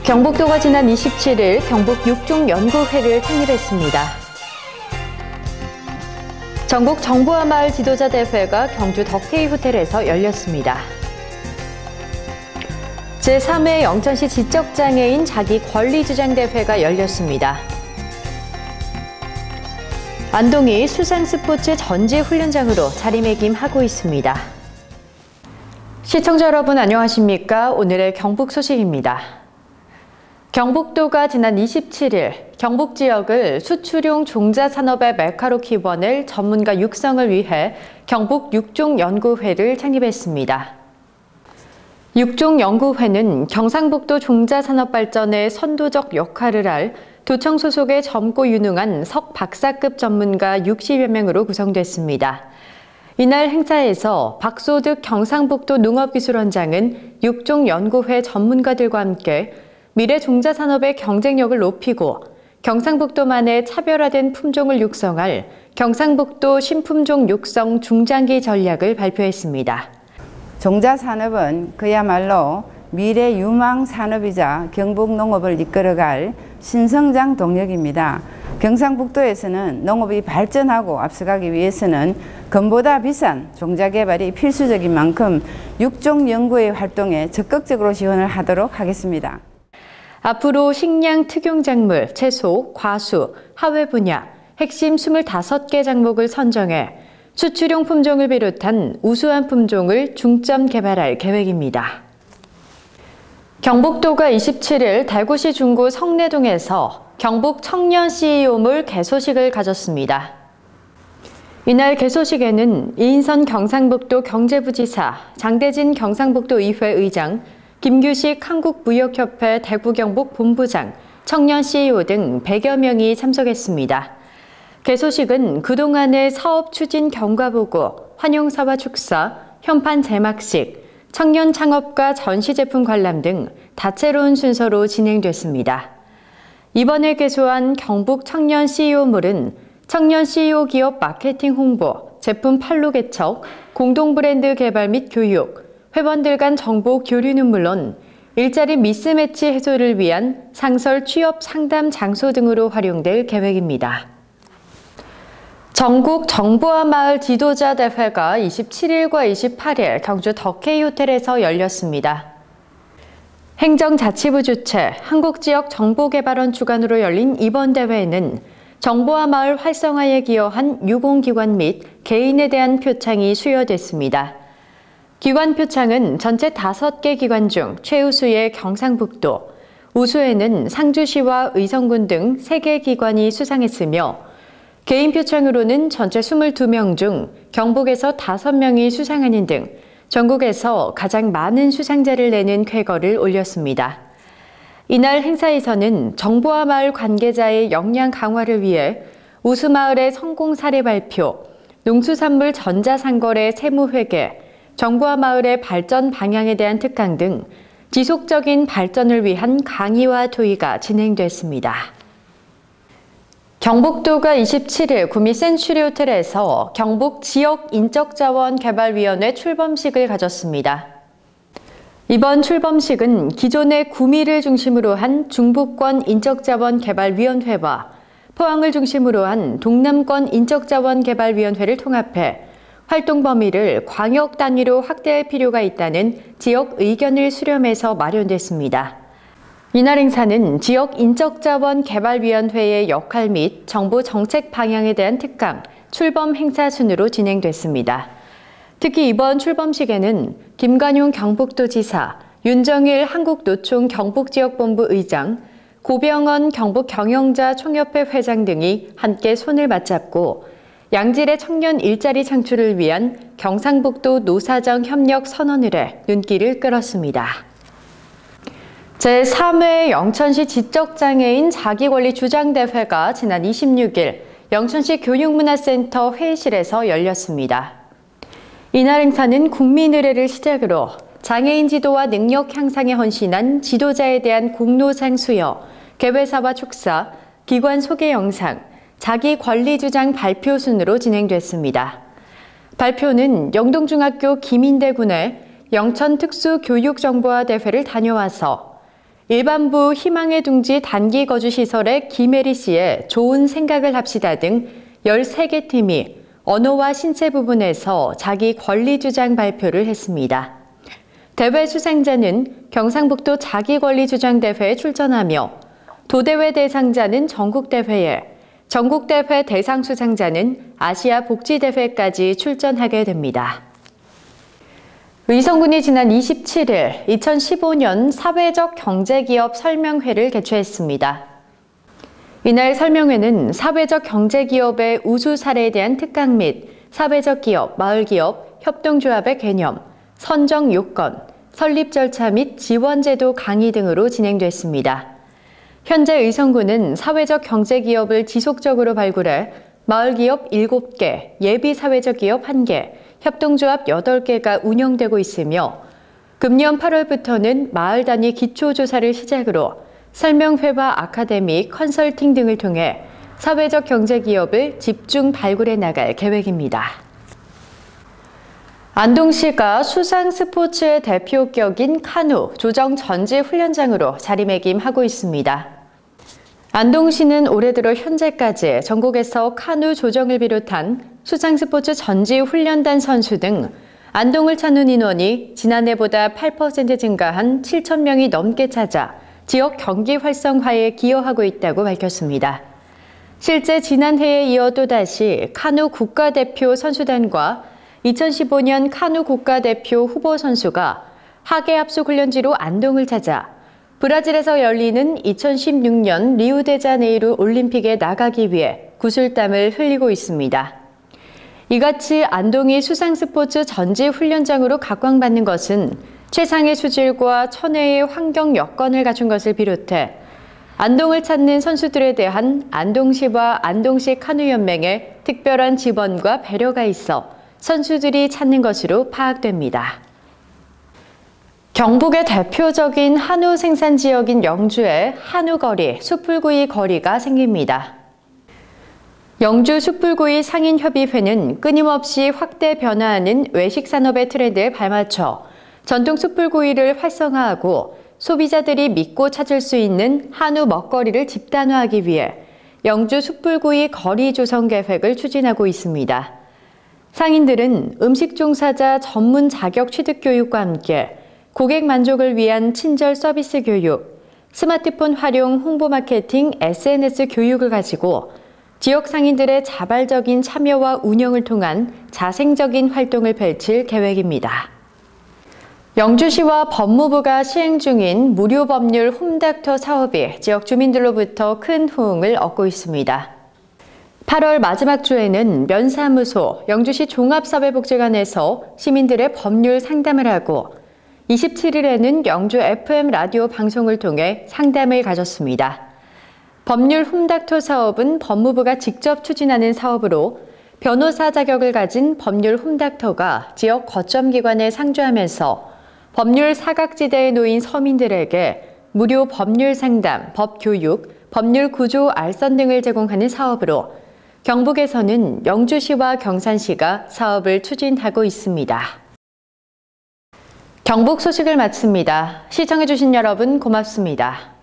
경북도가 지난 27일 경북 6중 연구회를 창립했습니다. 전국 정부와 마을 지도자 대회가 경주 덕케이 호텔에서 열렸습니다. 제3회 영천시 지적장애인 자기권리주장대회가 열렸습니다. 안동이 수상스포츠 전지훈련장으로 자리매김하고 있습니다. 시청자 여러분 안녕하십니까? 오늘의 경북 소식입니다. 경북도가 지난 27일 경북 지역을 수출용 종자산업의 메카로 키워낼 전문가 육성을 위해 경북 6중 연구회를 창립했습니다. 6중 연구회는 경상북도 종자산업 발전에 선도적 역할을 할 도청 소속의 젊고 유능한 석박사급 전문가 60여 명으로 구성됐습니다. 이날 행사에서 박소득 경상북도 농업기술원장은 6중 연구회 전문가들과 함께 미래 종자산업의 경쟁력을 높이고 경상북도만의 차별화된 품종을 육성할 경상북도 신품종 육성 중장기 전략을 발표했습니다. 종자산업은 그야말로 미래 유망 산업이자 경북 농업을 이끌어갈 신성장 동력입니다. 경상북도에서는 농업이 발전하고 앞서가기 위해서는 금보다 비싼 종자 개발이 필수적인 만큼 6종 연구회 활동에 적극적으로 지원을 하도록 하겠습니다. 앞으로 식량 특용작물, 채소, 과수, 하회 분야, 핵심 25개 작목을 선정해 수출용 품종을 비롯한 우수한 품종을 중점 개발할 계획입니다. 경북도가 27일 달구시 중구 성내동에서 경북 청년 CEO몰 개소식을 가졌습니다. 이날 개소식에는 이인선 경상북도 경제부지사, 장대진 경상북도 의회 의장, 김규식 한국무역협회 대구경북 본부장, 청년 CEO 등 100여 명이 참석했습니다. 개소식은 그동안의 사업 추진 경과보고, 환영사와 축사, 현판 제막식, 청년 창업과 전시제품 관람 등 다채로운 순서로 진행됐습니다. 이번에 개소한 경북 청년 CEO몰은 청년 CEO 기업 마케팅 홍보, 제품 판로 개척, 공동 브랜드 개발 및 교육, 회원들 간 정보 교류는 물론 일자리 미스매치 해소를 위한 상설 취업 상담 장소 등으로 활용될 계획입니다. 전국 정부와 마을 지도자 대회가 27일과 28일 경주 덕케이 호텔에서 열렸습니다. 행정자치부 주최 한국지역정보개발원 주관으로 열린 이번 대회에는 정부와 마을 활성화에 기여한 유공기관 및 개인에 대한 표창이 수여됐습니다. 기관 표창은 전체 5개 기관 중 최우수의 경상북도, 우수에는 상주시와 의성군 등 3개 기관이 수상했으며 개인 표창으로는 전체 22명 중 경북에서 5명이 수상하는 등 전국에서 가장 많은 수상자를 내는 쾌거를 올렸습니다. 이날 행사에서는 정부와 마을 관계자의 역량 강화를 위해 우수마을의 성공 사례 발표, 농수산물 전자상거래 세무회계, 정부와 마을의 발전 방향에 대한 특강 등 지속적인 발전을 위한 강의와 토의가 진행됐습니다. 경북도가 27일 구미 센츄리 호텔에서 경북 지역인적자원개발위원회 출범식을 가졌습니다. 이번 출범식은 기존의 구미를 중심으로 한 중부권 인적자원개발위원회와 포항을 중심으로 한 동남권 인적자원개발위원회를 통합해 활동 범위를 광역 단위로 확대할 필요가 있다는 지역 의견을 수렴해서 마련됐습니다. 이날 행사는 지역인적자원개발위원회의 역할 및 정부 정책 방향에 대한 특강, 출범 행사 순으로 진행됐습니다. 특히 이번 출범식에는 김관용 경북도지사, 윤정일 한국노총 경북지역본부 의장, 고병헌 경북경영자총협회 회장 등이 함께 손을 맞잡고 양질의 청년 일자리 창출을 위한 경상북도 노사정 협력 선언을 해 눈길을 끌었습니다. 제3회 영천시 지적장애인 자기권리주장대회가 지난 26일 영천시 교육문화센터 회의실에서 열렸습니다. 이날 행사는 국민의례를 시작으로 장애인 지도와 능력 향상에 헌신한 지도자에 대한 공로상 수여, 개회사와 축사, 기관 소개 영상, 자기 권리 주장 발표 순으로 진행됐습니다. 발표는 영동중학교 김인대 군의 영천특수교육정보화 대회를 다녀와서 일반부 희망의 둥지 단기 거주 시설의 김혜리 씨의 좋은 생각을 합시다 등 13개 팀이 언어와 신체 부분에서 자기 권리 주장 발표를 했습니다. 대회 수상자는 경상북도 자기권리주장대회에 출전하며 도대회 대상자는 전국대회에, 전국대회 대상 수상자는 아시아 복지대회까지 출전하게 됩니다. 의성군이 지난 27일 2015년 사회적 경제기업 설명회를 개최했습니다. 이날 설명회는 사회적 경제기업의 우수 사례에 대한 특강 및 사회적 기업, 마을기업, 협동조합의 개념, 선정 요건, 설립 절차 및 지원제도 강의 등으로 진행됐습니다. 현재 의성군은 사회적 경제기업을 지속적으로 발굴해 마을기업 7개, 예비사회적 기업 1개, 협동조합 8개가 운영되고 있으며 금년 8월부터는 마을 단위 기초조사를 시작으로 설명회와 아카데미, 컨설팅 등을 통해 사회적 경제기업을 집중 발굴해 나갈 계획입니다. 안동시가 수상 스포츠의 대표격인 카누 조정 전지 훈련장으로 자리매김하고 있습니다. 안동시는 올해 들어 현재까지 전국에서 카누 조정을 비롯한 수상 스포츠 전지 훈련단 선수 등 안동을 찾는 인원이 지난해보다 8% 증가한 7,000명이 넘게 찾아 지역 경기 활성화에 기여하고 있다고 밝혔습니다. 실제 지난해에 이어 또다시 카누 국가대표 선수단과 2015년 카누 국가대표 후보 선수가 하계합숙 훈련지로 안동을 찾아 브라질에서 열리는 2016년 리우데자네이루 올림픽에 나가기 위해 구슬땀을 흘리고 있습니다. 이같이 안동이 수상스포츠 전지 훈련장으로 각광받는 것은 최상의 수질과 천혜의 환경 여건을 갖춘 것을 비롯해 안동을 찾는 선수들에 대한 안동시와 안동시 카누연맹의 특별한 지원과 배려가 있어 선수들이 찾는 것으로 파악됩니다. 경북의 대표적인 한우 생산 지역인 영주에 한우거리, 숯불구이 거리가 생깁니다. 영주 숯불구이 상인협의회는 끊임없이 확대 변화하는 외식산업의 트렌드에 발맞춰 전통 숯불구이를 활성화하고 소비자들이 믿고 찾을 수 있는 한우 먹거리를 집단화하기 위해 영주 숯불구이 거리 조성 계획을 추진하고 있습니다. 상인들은 음식 종사자 전문 자격 취득 교육과 함께 고객 만족을 위한 친절 서비스 교육, 스마트폰 활용 홍보 마케팅, SNS 교육을 가지고 지역 상인들의 자발적인 참여와 운영을 통한 자생적인 활동을 펼칠 계획입니다. 영주시와 법무부가 시행 중인 무료 법률 홈닥터 사업이 지역 주민들로부터 큰 호응을 얻고 있습니다. 8월 마지막 주에는 면사무소, 영주시 종합사회복지관에서 시민들의 법률 상담을 하고 27일에는 영주 FM 라디오 방송을 통해 상담을 가졌습니다. 법률 홈닥터 사업은 법무부가 직접 추진하는 사업으로 변호사 자격을 가진 법률 홈닥터가 지역 거점기관에 상주하면서 법률 사각지대에 놓인 서민들에게 무료 법률 상담, 법교육, 법률 구조 알선 등을 제공하는 사업으로 경북에서는 영주시와 경산시가 사업을 추진하고 있습니다. 경북 소식을 마칩니다. 시청해주신 여러분 고맙습니다.